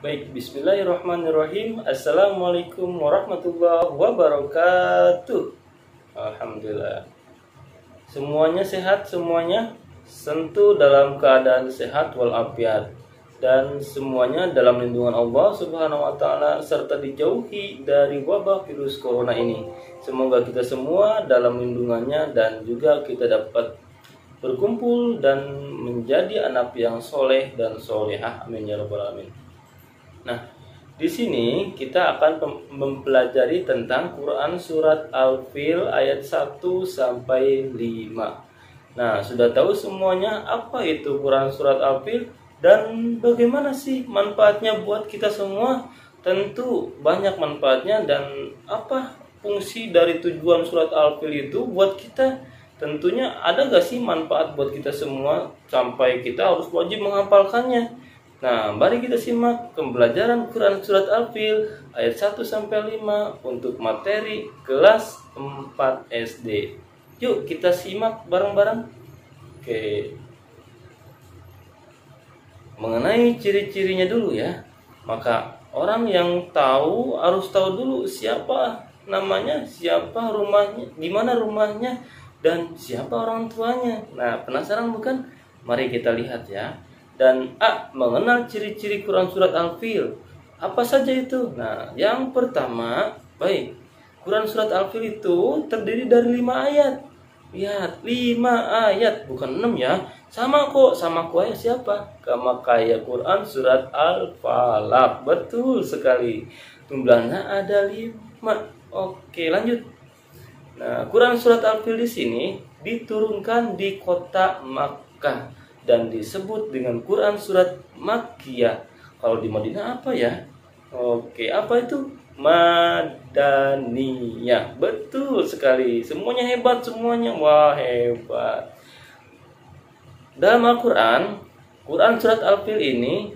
Baik, bismillahirrahmanirrahim. Assalamualaikum warahmatullahi wabarakatuh. Alhamdulillah. Semuanya sehat, semuanya tentu dalam keadaan sehat walafiat, dan semuanya dalam lindungan Allah Subhanahu wa taala serta dijauhi dari wabah virus corona ini. Semoga kita semua dalam lindungannya dan juga kita dapat berkumpul dan menjadi anak yang soleh dan solehah. Amin ya rabbal alamin. Nah, di sini kita akan mempelajari tentang Quran surat Al-Fil ayat 1 sampai 5. Nah, sudah tahu semuanya apa itu Quran surat Al-Fil dan bagaimana sih manfaatnya buat kita semua? Tentu banyak manfaatnya. Dan apa fungsi dari tujuan surat Al-Fil itu buat kita? Tentunya ada gak sih manfaat buat kita semua sampai kita harus wajib menghafalkannya? Nah, mari kita simak pembelajaran Quran Surat Al-Fil ayat 1 sampai 5 untuk materi kelas 4 SD. Yuk kita simak bareng-bareng. Oke. Mengenai ciri-cirinya dulu ya. Maka orang yang tahu harus tahu dulu siapa namanya, siapa rumahnya, di mana rumahnya, dan siapa orang tuanya. Nah, penasaran bukan? Mari kita lihat ya. Dan mengenal ciri-ciri Quran Surat Al-Fil. Apa saja itu? Nah, yang pertama, baik, Quran Surat Al-Fil itu terdiri dari 5 ayat. Lihat, 5 ayat, bukan 6 ya. Sama kok, sama kuaya siapa? Sama kayak Quran Surat Al-Falaq. Betul sekali. Jumlahnya ada 5. Oke, lanjut. Nah, Quran Surat Al-Fil di sini diturunkan di kota Makkah dan disebut dengan Quran Surat Makkiyah. Kalau di Madinah apa ya? Oke, apa itu? Madaniyah. Betul sekali. Semuanya hebat, semuanya. Wah, hebat. Dalam Al-Quran, Quran Surat Al-Fil ini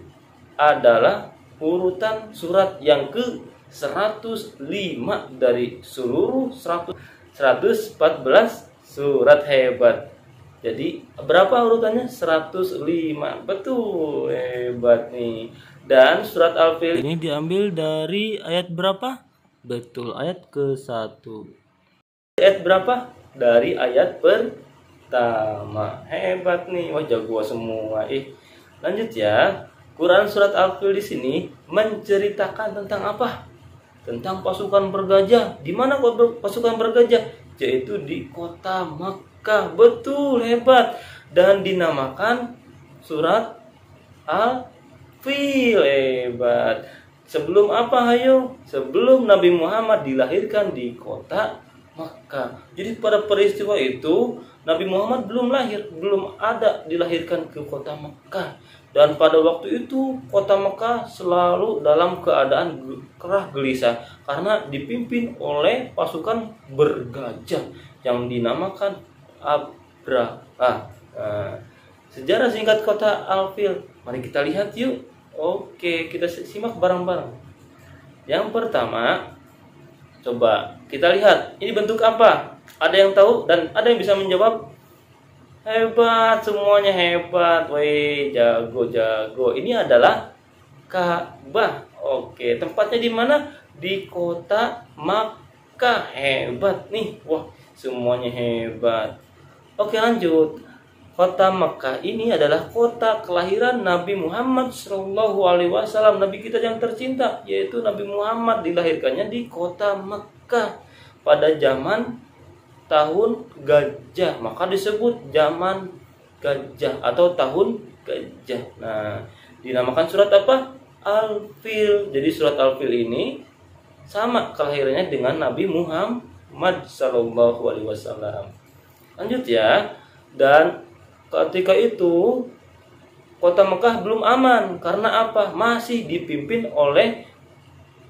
adalah urutan surat yang ke-105 dari seluruh 114 surat. Hebat. Jadi berapa urutannya? 105. Betul, hebat nih. Dan surat Al-Fil ini diambil dari ayat berapa? Betul, ayat ke-1. Ayat berapa? Dari ayat pertama. Hebat nih. Wah, jago semua. Lanjut ya. Quran surat Al-Fil di sini menceritakan tentang apa? Tentang pasukan bergajah. Di mana pasukan bergajah? Yaitu di kota Makkah. Betul, hebat. Dan dinamakan surat Al-Fil. Hebat. Sebelum apa, hayo? Sebelum Nabi Muhammad dilahirkan di kota Makkah. Jadi pada peristiwa itu Nabi Muhammad belum lahir, belum ada dilahirkan ke kota Makkah. Dan pada waktu itu kota Makkah selalu dalam keadaan gerah gelisah karena dipimpin oleh pasukan bergajah yang dinamakan Abraha. Sejarah singkat kota Al-Fil, mari kita lihat yuk. Oke, kita simak bareng-bareng. Yang pertama, coba kita lihat, ini bentuk apa? Ada yang tahu dan ada yang bisa menjawab? Hebat, semuanya hebat. Woi, jago. Ini adalah Ka'bah. Oke, tempatnya di mana? Di kota Makkah. Hebat nih. Wah, semuanya hebat. Oke, lanjut. Kota Makkah ini adalah kota kelahiran Nabi Muhammad SAW, Nabi kita yang tercinta, yaitu Nabi Muhammad dilahirkannya di kota Makkah pada zaman tahun gajah, maka disebut zaman gajah atau tahun gajah. Nah, dinamakan surat apa? Al-Fil. Jadi surat Al-Fil ini sama kelahirannya dengan Nabi Muhammad SAW. Lanjut ya. Dan ketika itu kota Mekah belum aman. Karena apa? Masih dipimpin oleh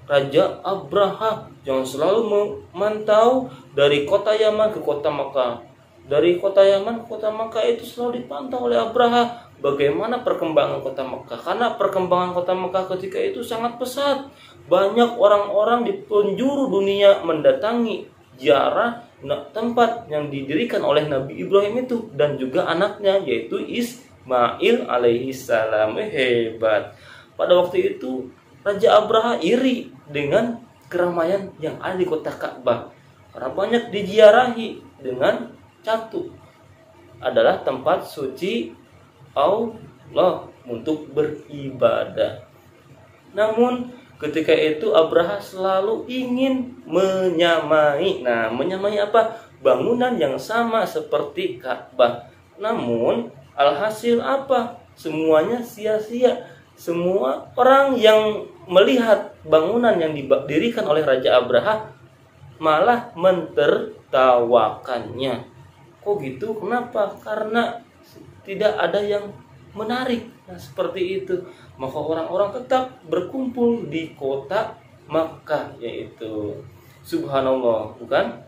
Raja Abraha yang selalu memantau dari kota Yaman ke kota Mekah. Dari kota Yaman ke kota Mekah itu selalu dipantau oleh Abraha bagaimana perkembangan kota Mekah. Karena perkembangan kota Mekah ketika itu sangat pesat. Banyak orang-orang di penjuru dunia mendatangi ziarah tempat yang didirikan oleh Nabi Ibrahim itu dan juga anaknya yaitu Ismail alaihi salam. Hebat. Pada waktu itu Raja Abraha iri dengan keramaian yang ada di kota Ka'bah. Karena banyak diziarahi dengan satu adalah tempat suci Allah untuk beribadah. Namun ketika itu Abraha selalu ingin menyamai. Nah, menyamai apa? Bangunan yang sama seperti Ka'bah. Namun alhasil apa? Semuanya sia-sia. Semua orang yang melihat bangunan yang didirikan oleh Raja Abraha malah mentertawakannya. Kok gitu? Kenapa? Karena tidak ada yang menarik. Nah, seperti itu. Maka orang-orang tetap berkumpul di kota Makkah, yaitu subhanallah, bukan?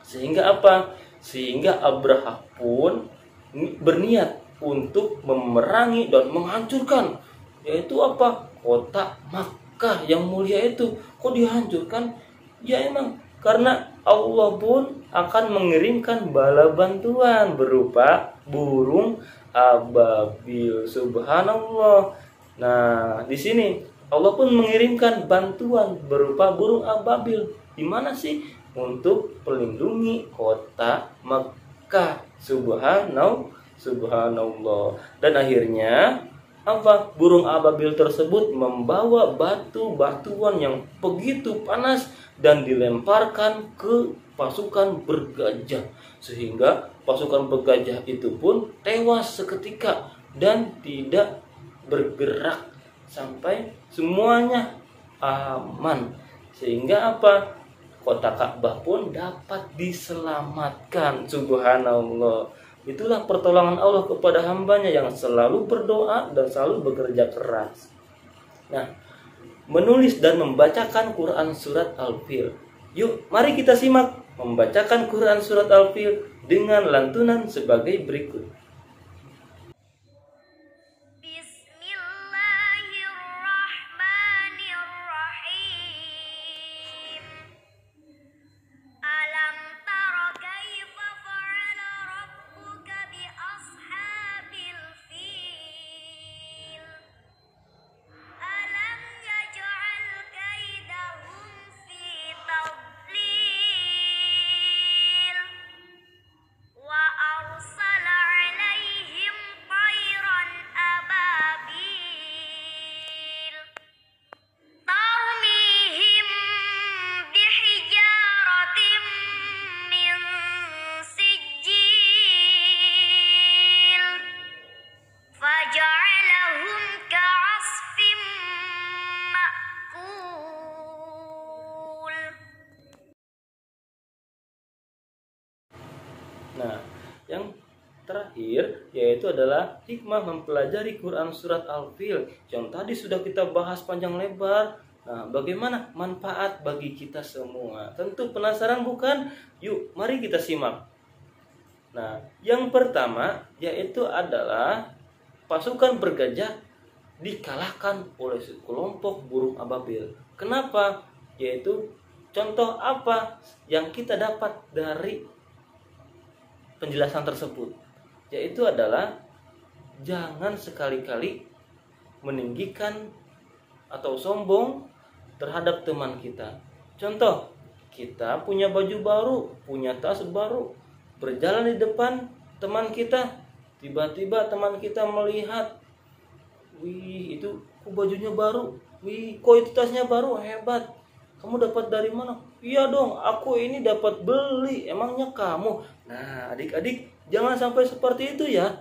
Sehingga apa? Sehingga Abraha pun berniat untuk memerangi dan menghancurkan, yaitu apa? Kota Makkah yang mulia itu. Kok dihancurkan? Ya emang karena Allah pun akan mengirimkan bala bantuan berupa burung ababil. Subhanallah. Nah, di sini Allah pun mengirimkan bantuan berupa burung ababil. Di mana sih? Untuk melindungi kota Makkah. Subhanallah. Dan akhirnya apa? Burung ababil tersebut membawa batu-batuan yang begitu panas dan dilemparkan ke pasukan bergajah, sehingga pasukan bergajah itu pun tewas seketika dan tidak bergerak sampai semuanya aman. Sehingga apa? Kota Ka'bah pun dapat diselamatkan. Subhanallah. Itulah pertolongan Allah kepada hambanya yang selalu berdoa dan selalu bekerja keras. Nah, menulis dan membacakan Quran Surat Al-Fil. Yuk, mari kita simak membacakan Quran Surat Al-Fil dengan lantunan sebagai berikut. Nah, yang terakhir yaitu adalah hikmah mempelajari Quran Surat Al-Fil yang tadi sudah kita bahas panjang lebar. Nah, bagaimana manfaat bagi kita semua? Tentu penasaran bukan? Yuk, mari kita simak. Nah, yang pertama yaitu adalah pasukan bergajah dikalahkan oleh sekelompok burung ababil. Kenapa? Yaitu contoh apa yang kita dapat dari penjelasan tersebut, yaitu adalah jangan sekali-kali meninggikan atau sombong terhadap teman kita. Contoh, kita punya baju baru, punya tas baru, berjalan di depan teman kita, tiba-tiba teman kita melihat, wih itu kok bajunya baru, wih kok itu tasnya baru, hebat, kamu dapat dari mana? Iya dong, aku ini dapat beli, emangnya kamu? Nah, adik-adik jangan sampai seperti itu ya.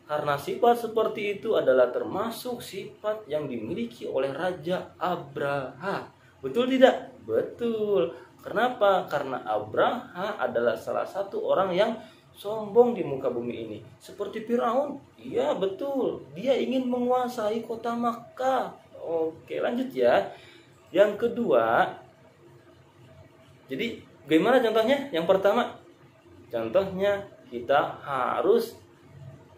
Karena sifat seperti itu adalah termasuk sifat yang dimiliki oleh Raja Abraha. Betul tidak? Betul. Kenapa? Karena Abraha adalah salah satu orang yang sombong di muka bumi ini. Seperti Firaun. Iya, betul. Dia ingin menguasai kota Makkah. Oke, lanjut ya. Yang kedua, jadi bagaimana contohnya? Yang pertama, contohnya kita harus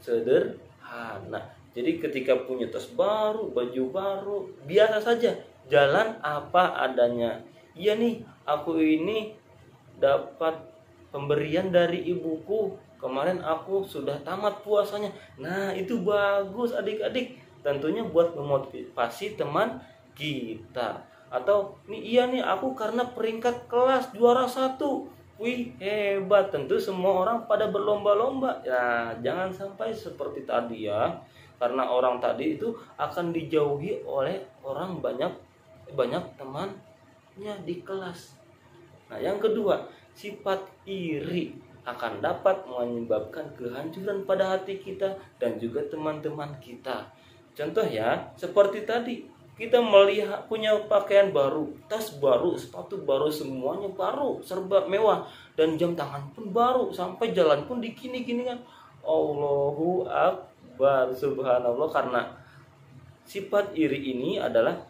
sederhana. Jadi ketika punya tas baru, baju baru, biasa saja, jalan apa adanya. Iya nih, aku ini dapat pemberian dari ibuku. Kemarin aku sudah tamat puasanya. Nah, itu bagus adik-adik. Tentunya buat memotivasi teman kita. Atau iya nih aku karena peringkat kelas juara 1. Wih hebat, tentu semua orang pada berlomba-lomba. Ya jangan sampai seperti tadi ya, karena orang tadi itu akan dijauhi oleh orang banyak temannya di kelas. Nah yang kedua, sifat iri akan dapat menyebabkan kehancuran pada hati kita dan juga teman-teman kita. Contoh ya, seperti tadi kita melihat punya pakaian baru, tas baru, sepatu baru, semuanya baru, serba mewah, dan jam tangan pun baru, sampai jalan pun dikini-kini kan. Allahu Akbar, subhanallah. Karena sifat iri ini adalah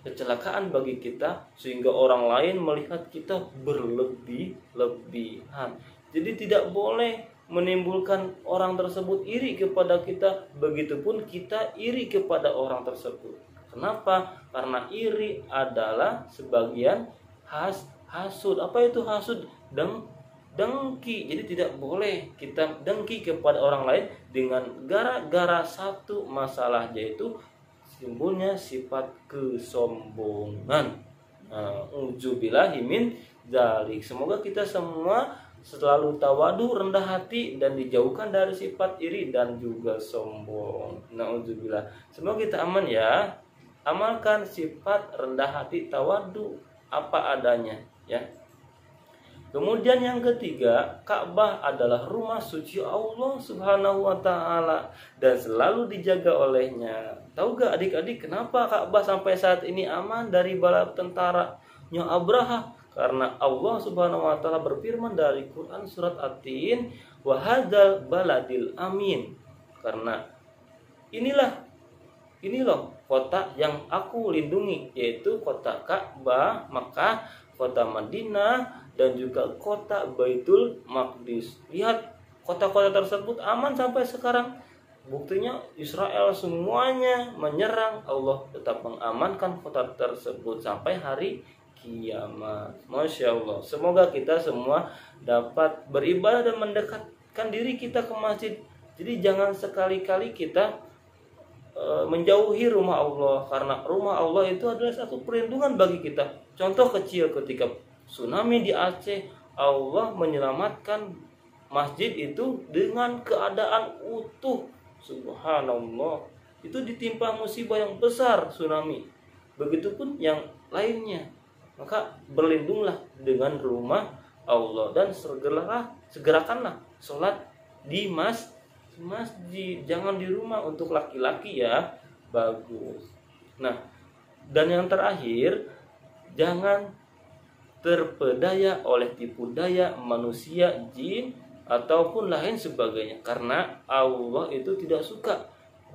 kecelakaan bagi kita, sehingga orang lain melihat kita berlebih-lebihan. Jadi tidak boleh menimbulkan orang tersebut iri kepada kita, begitupun kita iri kepada orang tersebut. Kenapa? Karena iri adalah sebagian hasud. Apa itu hasud? Dengki. Jadi tidak boleh kita dengki kepada orang lain dengan gara-gara satu masalah, yaitu timbulnya sifat kesombongan. Uzubillahi min dzalik. Semoga kita semua selalu tawadu, rendah hati, dan dijauhkan dari sifat iri dan juga sombong. Nauzubillah. Semoga kita aman ya. Amalkan sifat rendah hati, tawadu, apa adanya ya. Kemudian yang ketiga, Ka'bah adalah rumah suci Allah Subhanahu wa taala dan selalu dijaga olehnya. Tahu gak adik-adik kenapa Ka'bah sampai saat ini aman dari bala tentaranya Abraha? Karena Allah Subhanahu wa taala berfirman dari Quran surat At-Tin, wa hadzal baladil amin. Karena ini loh kota yang aku lindungi, yaitu kota Ka'bah, Makkah, kota Madinah, dan juga kota Baitul Maqdis. Lihat, kota-kota tersebut aman sampai sekarang. Buktinya Israel semuanya menyerang, Allah tetap mengamankan kota tersebut sampai hari kiamat. Masya Allah. Semoga kita semua dapat beribadah dan mendekatkan diri kita ke masjid. Jadi jangan sekali-kali kita menjauhi rumah Allah, karena rumah Allah itu adalah satu perlindungan bagi kita. Contoh kecil, ketika tsunami di Aceh, Allah menyelamatkan masjid itu dengan keadaan utuh. Subhanallah. Itu ditimpa musibah yang besar, tsunami. Begitupun yang lainnya. Maka berlindunglah dengan rumah Allah dan segerakanlah sholat di masjid, jangan di rumah. Untuk laki-laki ya bagus. Nah, dan yang terakhir, jangan terpedaya oleh tipu daya manusia, jin, ataupun lain sebagainya, karena Allah itu tidak suka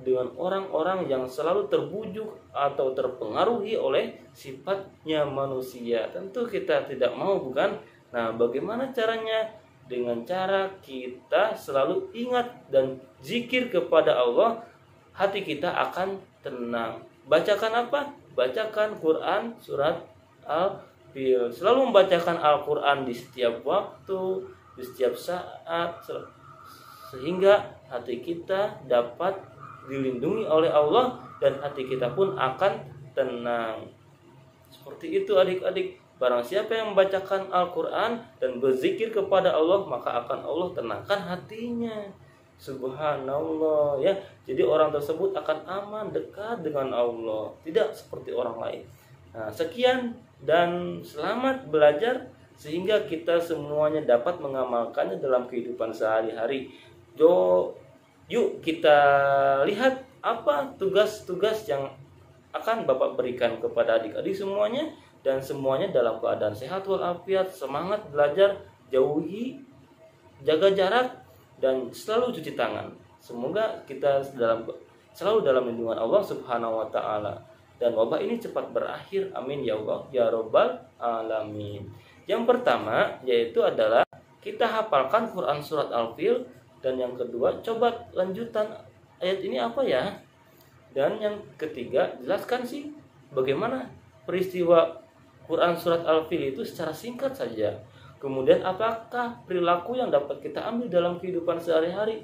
dengan orang-orang yang selalu terbujuk atau terpengaruhi oleh sifatnya manusia. Tentu kita tidak mau, bukan? Nah, bagaimana caranya? Dengan cara kita selalu ingat dan zikir kepada Allah, hati kita akan tenang. Bacakan apa? Bacakan Quran surat Al-Fil. Selalu membacakan Al-Quran di setiap waktu, di setiap saat, sehingga hati kita dapat dilindungi oleh Allah dan hati kita pun akan tenang. Seperti itu adik-adik. Barang siapa yang membacakan Al-Quran dan berzikir kepada Allah, maka akan Allah tenangkan hatinya. Subhanallah ya. Jadi orang tersebut akan aman, dekat dengan Allah, tidak seperti orang lain. Nah, sekian dan selamat belajar sehingga kita semuanya dapat mengamalkannya dalam kehidupan sehari-hari. Yuk kita lihat apa tugas-tugas yang akan Bapak berikan kepada adik-adik semuanya, dan semuanya dalam keadaan sehat walafiat, semangat belajar, jauhi, jaga jarak, dan selalu cuci tangan. Semoga kita selalu dalam lindungan Allah Subhanahu wa taala dan wabah ini cepat berakhir. Amin ya Allah ya Rabbal alamin. Yang pertama yaitu adalah kita hafalkan Quran surat Al-Fil, dan yang kedua coba lanjutan ayat ini apa ya? Dan yang ketiga, jelaskan sih bagaimana peristiwa Quran surat Al-Fil itu secara singkat saja. Kemudian apakah perilaku yang dapat kita ambil dalam kehidupan sehari-hari?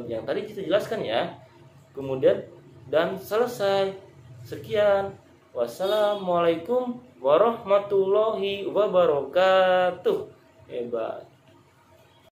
Yang tadi kita jelaskan ya. Kemudian dan selesai. Sekian. Wassalamualaikum warahmatullahi wabarakatuh. Hebat.